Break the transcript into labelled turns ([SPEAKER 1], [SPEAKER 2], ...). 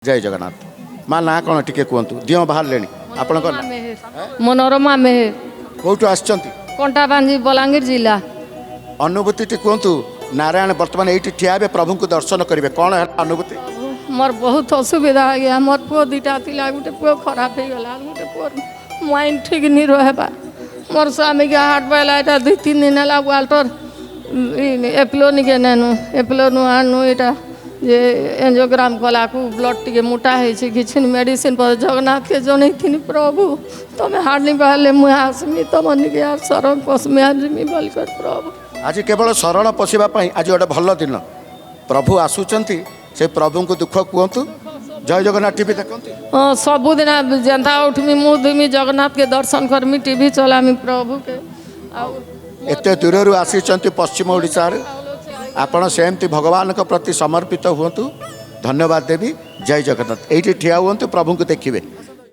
[SPEAKER 1] जय जगन्नाथ माँ ना कौन टिके कहतु दिह बाहर ले आपण
[SPEAKER 2] मनोरमा मेहर
[SPEAKER 1] कौटू आसचंती
[SPEAKER 2] कंटाबांजी बलांगीर जिला
[SPEAKER 1] अनुभूति टी कहतु नारायण वर्तमान ये ठिया हे प्रभु को दर्शन करेंगे कौन है अनुभूति
[SPEAKER 2] मोर बहुत असुविधा आ गया मोर पुओ दुटा थिला गोटे पुओ खराब हो गला गोटे पुओ माइंड ठीक नहीं रहबा मोर स्वामी के हार्ट पहला एटा 2-3 दिन है वाल्टर एप्लो निके नेनु एप्लो नु आनु एटा जे एंजियोग्राम कला को ब्लड टिके मोटा है किसी मेडिसिन पर जगन्नाथ के जन थी प्रभु तुम हार्ड पहले मुझे आसमी तुम निके शरण पशमी आजमी बोलकर प्रभु
[SPEAKER 1] आज केवल शरण पशिवाई आज गोटे भल दिन प्रभु आसुंच से प्रभु को दुख कहतु जय जगन्नाथ टीवी देखते
[SPEAKER 2] हाँ सबुदिन जेन्ता उठमी मुँह जगन्नाथ के दर्शन करमी टीवी चलामी प्रभु के
[SPEAKER 1] एत दूर आसी पश्चिम ओडिशा आपण सेमती भगवान के प्रति समर्पित हुंतु धन्यवाद देवी जय जगन्नाथ ये ठिया हुंतु प्रभु को देखिए।